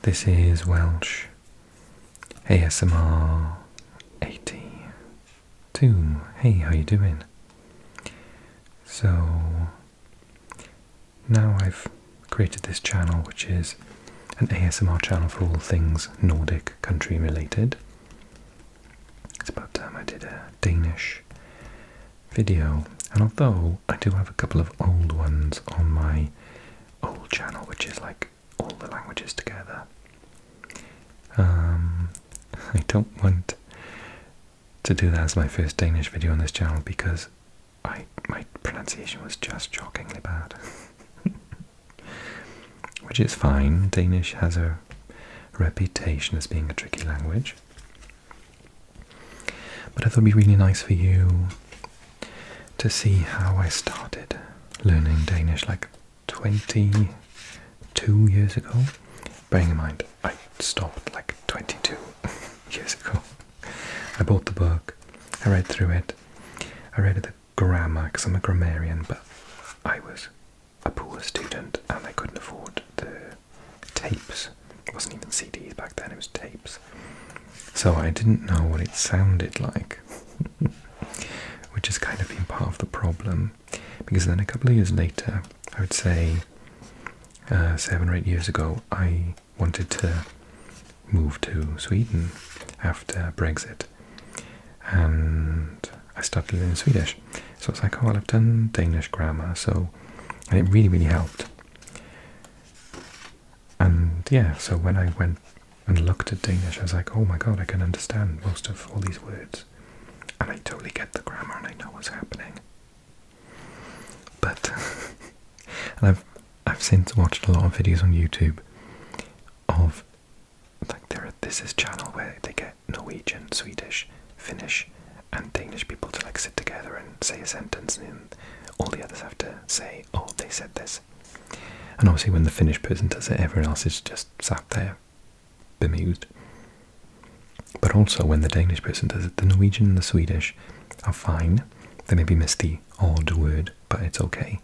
This is Welsh ASMR 82. Hey, how you doing? So now I've created this channel, which is an ASMR channel for all things Nordic country related. It's about time I did a Danish video, and although I do have a couple of old ones on my old channel, which is like all the languages together, I don't want to do that as my first Danish video on this channel because my pronunciation was just shockingly bad. Which is fine. Danish has a reputation as being a tricky language. But I thought it'd be really nice for you to see how I started learning Danish like 22 years ago. Bearing in mind, I stopped like 22 years ago. I bought the book, I read through it, I read the grammar because I'm a grammarian, but I was a poor student and I couldn't afford the tapes. It wasn't even CDs back then, it was tapes. So I didn't know what it sounded like, which has kind of been part of the problem, because then a couple of years later, I would say 7 or 8 years ago, I wanted to move to Sweden after Brexit, and I started learning Swedish. So it's like, oh, well, I've done Danish grammar, and it really, really helped. And yeah, so when I went and looked at Danish, I was like, oh my god, I can understand most of all these words. And I totally get the grammar and I know what's happening. But, and I've since watched a lot of videos on YouTube of, like, there's this channel where they get Norwegian, Swedish, Finnish, and Danish people to like sit together and say a sentence, and all the others have to say, oh, they said this. And obviously when the Finnish person does it, everyone else is just sat there bemused. But also when the Danish person does it, the Norwegian and the Swedish are fine. They maybe miss the odd word, but it's okay.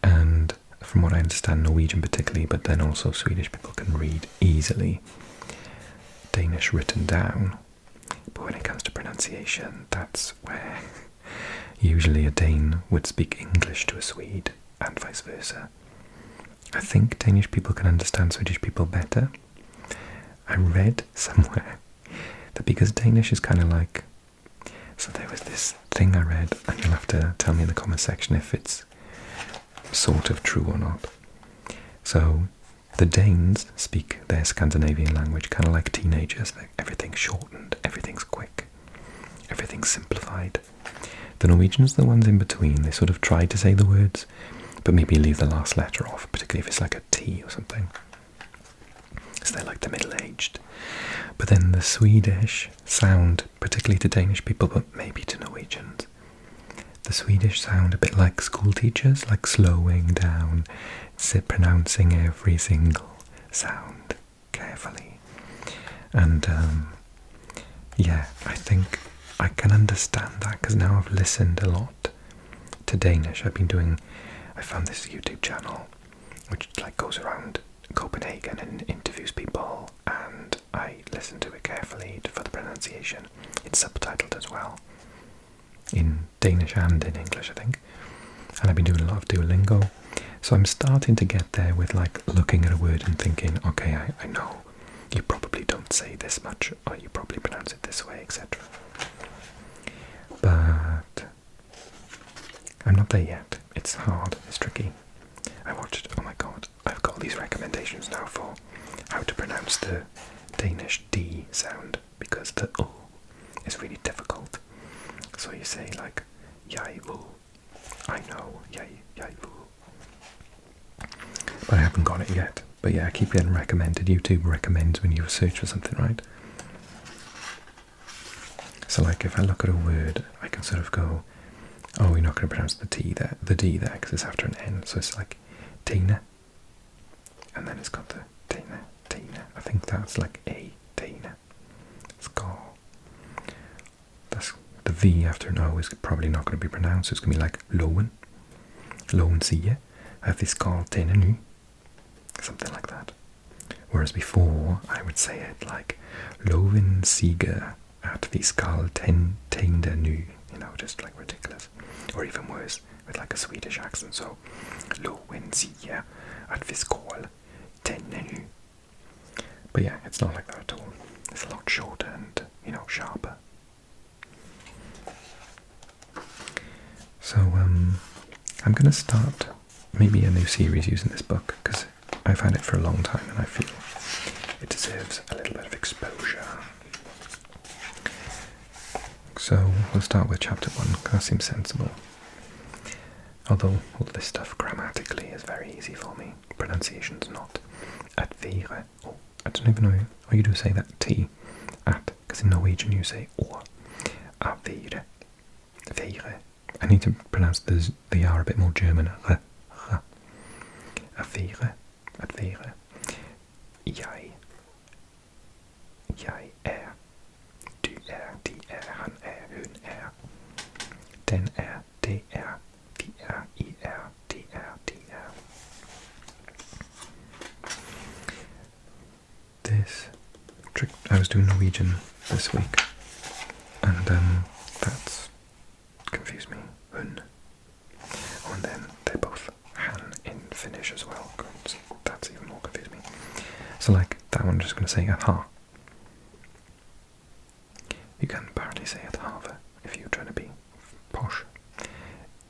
And from what I understand, Norwegian particularly, but then also Swedish people can read easily Danish written down. But when it comes to pronunciation, that's where usually a Dane would speak English to a Swede and vice versa. I think Danish people can understand Swedish people better. I read somewhere that because Danish is kind of like... So there was this thing I read, and you'll have to tell me in the comment section if it's sort of true or not. So the Danes speak their Scandinavian language kind of like teenagers. Everything's shortened, everything's quick, everything's simplified. The Norwegians are the ones in between. They sort of try to say the words, but maybe leave the last letter off, particularly if it's like a T or something. So they're like the middle-aged. But then the Swedish sound, particularly to Danish people, but maybe to Norwegians, the Swedish sound a bit like school teachers, like slowing down, pronouncing every single sound carefully. And yeah, I think I can understand that because now I've listened a lot to Danish. I found this YouTube channel which like goes around Copenhagen and interviews people, and I listen to it carefully for the pronunciation. It's subtitled as well, in Danish and in English, I think. And I've been doing a lot of Duolingo, so I'm starting to get there with like looking at a word and thinking, okay, I know you probably don't say this much, or you probably pronounce it this way, etc. But I'm not there yet. It's hard, it's tricky. I watched, oh my god, I've got all these recommendations now for how to pronounce the Danish D sound, because the O is really difficult. So you say like, jeg ved, I know, jeg ved. But I haven't got it yet. But yeah, I keep getting recommended. YouTube recommends when you search for something, right? So like if I look at a word, I can sort of go, oh, you're not going to pronounce the D there, because it's after an N. So it's like Tina, and then it's got the Tina. I think that's like a Tina. It's called. That's the V after an O is probably not going to be pronounced. It's going to be like Loven siger, at this called Tina nu. Something like that. Whereas before, I would say it like Loven Sieger at vi skall tända nu, you know, just like ridiculous. Or even worse, with like a Swedish accent, so Loven Sieger at vi skall tända nu. But yeah, it's not like that at all. It's a lot shorter and, you know, sharper. So, I'm gonna start maybe a new series using this book, because I've had it for a long time and I feel it deserves a little bit of exposure. So we'll start with chapter 1, because that seems sensible. Although all this stuff grammatically is very easy for me, pronunciation's not. At vere. Oh, I don't even know how you do say that T. At, because in Norwegian you say or. At vere. Vere. I need to pronounce the R a bit more German. R. R. At vere. At vere. Jeg. Jeg er. Du er. De er. Han er. Hun er. Den er. Det er. Vi er. I er. De er. De er. This trick. I was doing Norwegian this week, and that's confused me. Hun. Oh, and then they're both han in Finnish as well. That's even more confused me. So like that one, I'm just going to say at ha. You can apparently say at have if you're trying to be posh.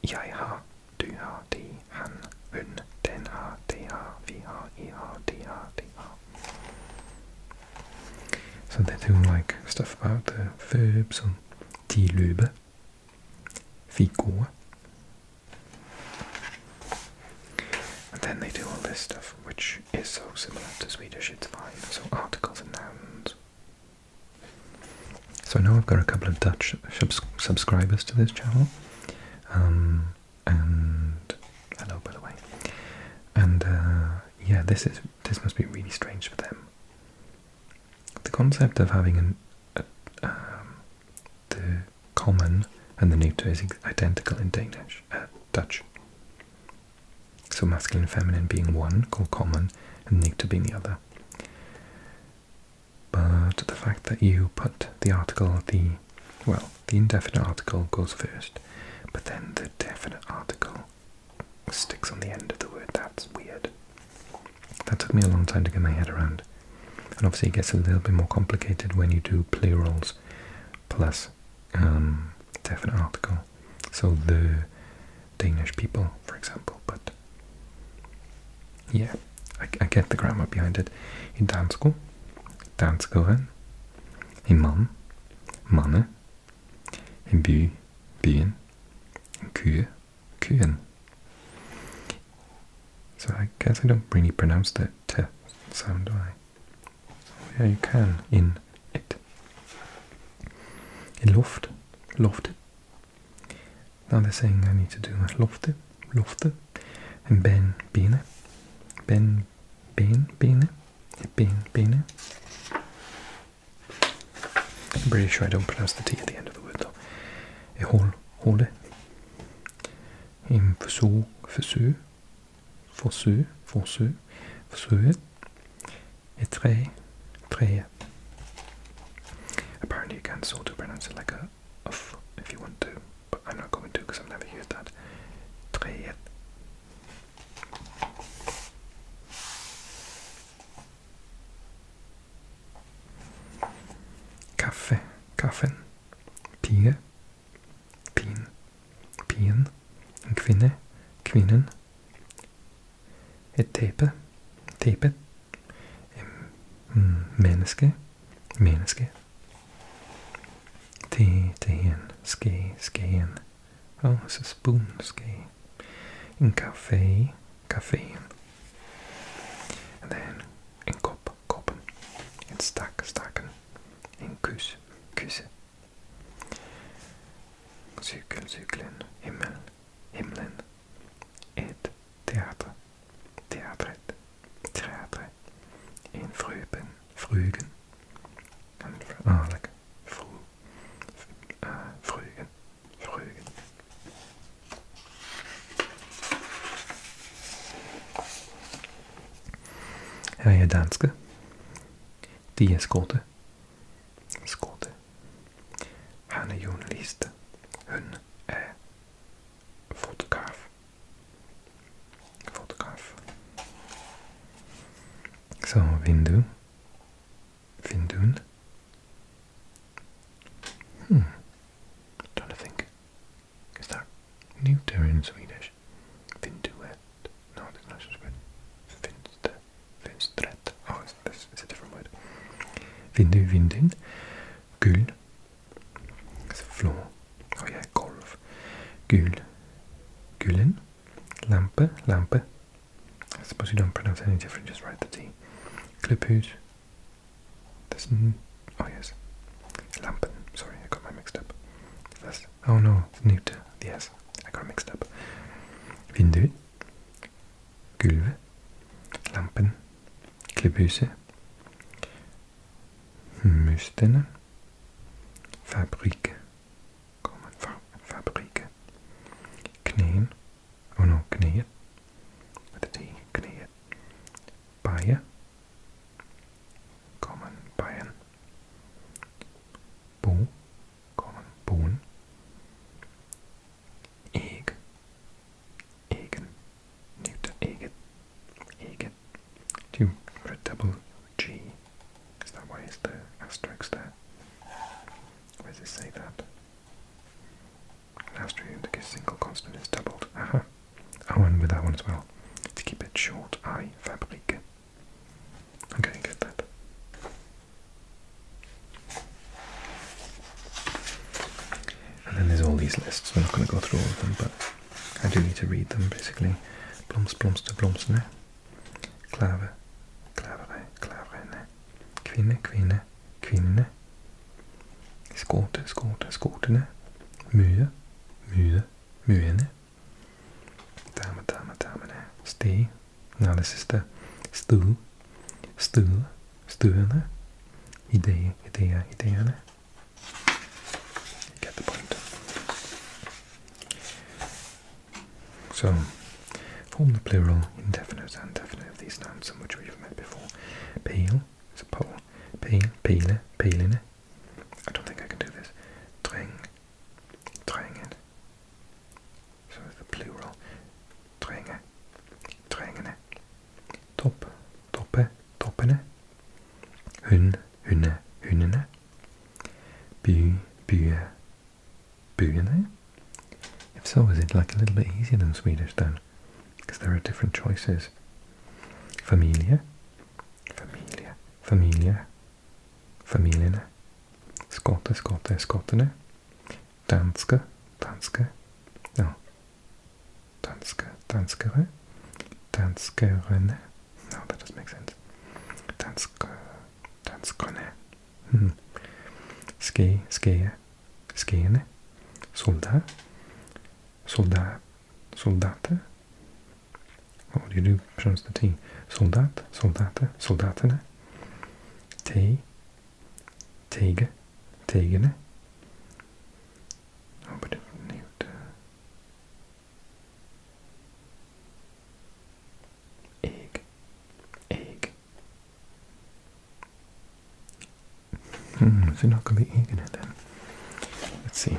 Jeg har, du har, de, han, hun, den har, de har, vi har, I har, de har, de har. So they do like stuff about the verbs and de løber, vi går. And then they do all this stuff, which is so similar to Swedish, it's fine. So articles and nouns. So I know I've got a couple of Dutch subscribers to this channel. And hello, by the way. And yeah, this must be really strange for them. The concept of having the common and the neuter is identical in Dutch. So masculine and feminine being one, called common, and neuter being the other. But the fact that you put the article, the indefinite article goes first, but then the definite article sticks on the end of the word, that's weird. That took me a long time to get my head around. And obviously it gets a little bit more complicated when you do plurals plus definite article. So the Danish people, for example, but yeah, I get the grammar behind it. In dansko, danskeren. In man, manne. In by, byen. In kø, køen. So I guess I don't really pronounce the T sound, do I? Yeah, you can in it. In luft, loftet. Now they're saying I need to do loftet, loftet. And ben, bene. Ben, bene. Ben, bene. I'm pretty sure I don't pronounce the T at the end of the word though. I håle. In forsøg. Forsøget. Et træ. Apparently you can sort of pronounce it like a f if you want to, but I'm not going to because I've never heard that. Træet. Kaffen. Pige. Pigen. En kvinde. Kvinden. Et tæppe. Tæppet. Menneske. Teen. Skeen. Oh, it's a spoon. Ske. In caféen. And then in koppen. In stakken. In kysse. Cyklen. Himlen. Et teatret. In frugen. Like frugen. Her er danske. De är skåde. Skåde. Han är journalist. Hon är fotograf. Fotograf. Så vindu. Vindun. Trying to think. Is that neuter in Swedish? Vinduet. No, that's not such a word. Finster. Finstret. Oh, it's a different word. Vindu, vindun. Gul. It's a floor. Oh yeah, golf. Gul. Gulen. Lampe. Lampe. I suppose you don't pronounce any different, just write the T. Klipphus. Oh yes. Lampen. Sorry, I got my mixed up. That's, oh no, it's neuter. Yes, I got mixed up. Vindu. Gulve. Lampen. Klipphuset. Mustenen. Fabrik. Fabrik. Knän. Oh no, knäet. With a T. Knäet. Baje. Kommen. Bajen. Bo. Kommen. Boen. Eg. Egen. Neuter. Eget. Eget. Do you put a double G? Is that why it's the asterisk there? Where does it say that? An asterisk indicates single consonant is doubled. Aha. Oh, and with that one as well. To keep it short, I, Fabrik. Okay, get that. And then there's all these lists. We're not going to go through all of them, but I do need to read them, basically. Blomst, blomster, blomsterne. Klave, klavere, klaverene. Kvinne, kvinne, kvinnene. Skåte, skåte, skåtene. Mye, mye, myene. Dame, dame, damene. Sti. Now this is the stu. Stu, stuene. Idé, idea, ideene. You get the point. So, form the plural, indefinite and definite of these nouns, some which we've met before. Pale is a pole. Pale, pele, peline. I don't think I can do this. Dräng, drängen. So it's the plural. Dränge, drängene. Topp, toppe, toppene. Hun, hunne, hunnene. By, bye, byene. If so, is it like a little bit easier than Swedish then? Because there are different choices. Familie, familie, familie, familjene. Skotte, skotte, skottene. Danske, danske. No. Danske, danskere. Danskerene. No, that doesn't make sense. Danskrene. Ske, skee, skeene. Soldat. Soldat. Soldate. What do you do? Pronounce the T. Soldat. Soldate. Soldatene. Te. Tege. Tegene. Oh, but it need egg. Egg. Is it not going to be egg in it then? Let's see.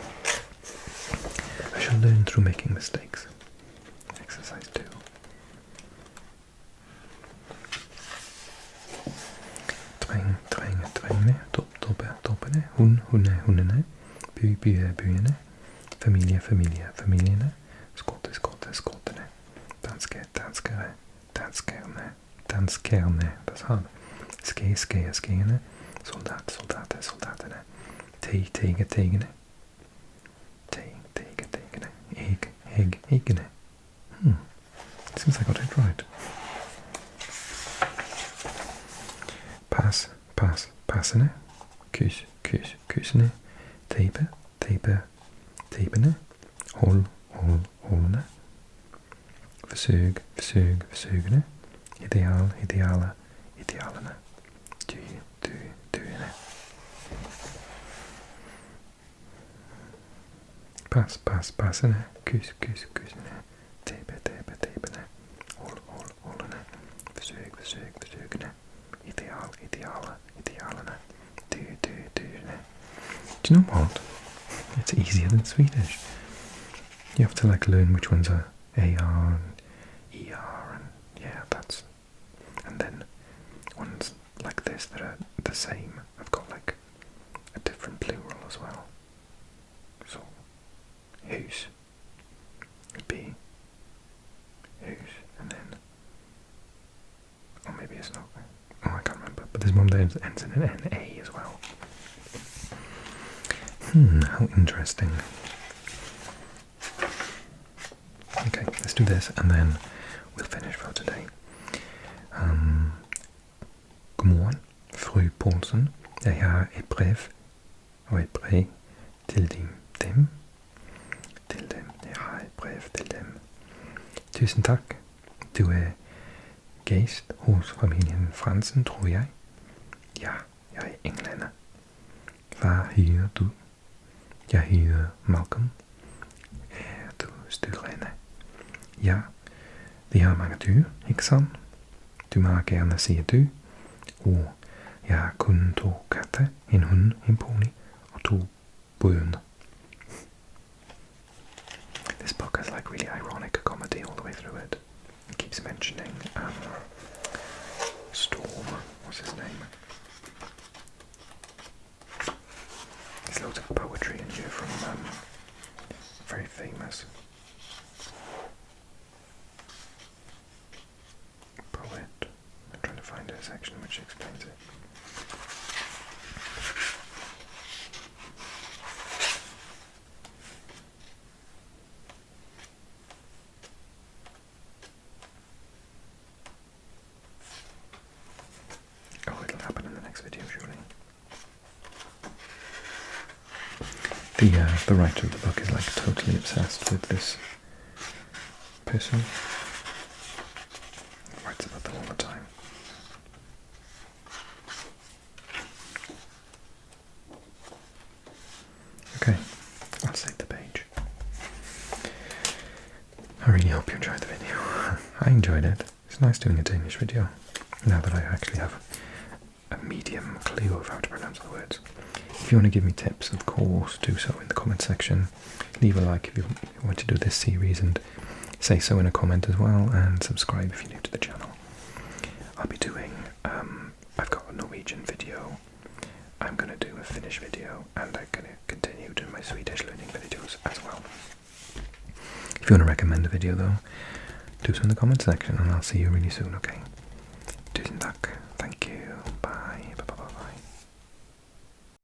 I shall learn through making mistakes. Exercise 2. Dräng, dränge, drängne. Topp, toppe, toppene. Hun, hunne, hunnene. By, bye, byene. Familie, familie, familjene. Skotte, skotte, skottene. Danske, danskere. Danskerne. Danskerne. Das hard. Ske, skee, skeene. Soldat, soldate, soldatene. Te, tege, tegene. Te, tege, tegene. Egg, egg, eggene. Seems I got it right. Pass, pass, passene. Kus, kus, kusene. Tape, tape, tapene. Håll, håll, hållene. Försög, försög, försögene. Ideal, ideala, idealene. Du, du, duene. Pass, pass, passene. Kus, kus, kusene. Tape, tape, tapene. Håll, håll, hållene. Försög, försög, försögene. Ideal, ideala, idealene. you know what? It's easier than Swedish. You have to like learn which ones are AR and ER, and yeah, that's. And then ones like this that are the same have got like a different plural as well. So, hus would be hus, and then, or maybe it's not. Oh, I can't remember. But there's one that ends in an NA as well. How interesting. Okay, let's do this and then we'll finish for today. Godmorgen, fru Poulsen. Jeg har et brev til dem. Jeg har et brev til dem. Tusind tak. Du er gæst hos familien Fransen, tror jeg. Ja, jeg er englænder. Hvad hedder du? Jeg hedder Malcolm. Er du studerende? Ja, vi har mange dyr, ikke sandt? Du må gerne sige du. Og jeg har kun 2 katte, en hund, en pony og 2 børn. This book has like really ironic comedy all the way through it. It keeps mentioning Storm, what's his name? There's loads of poetry in here from very famous poet. I'm trying to find a section which explains it. Oh, it'll happen in the next video, surely. The writer of the book is like totally obsessed with this person. He writes about them all the time. Okay, I'll save the page. I really hope you enjoyed the video. I enjoyed it. It's nice doing a Danish video, now that I actually have a medium clue of how to pronounce the words. If you want to give me tips, of course, do so in the comment section. Leave a like if you want to do this series, and say so in a comment as well, and subscribe if you're new to the channel. I'll be doing, I've got a Norwegian video, I'm going to do a Finnish video, and I'm going to continue doing my Swedish learning videos as well. If you want to recommend a video though, do so in the comment section, and I'll see you really soon, okay? Tusen tack.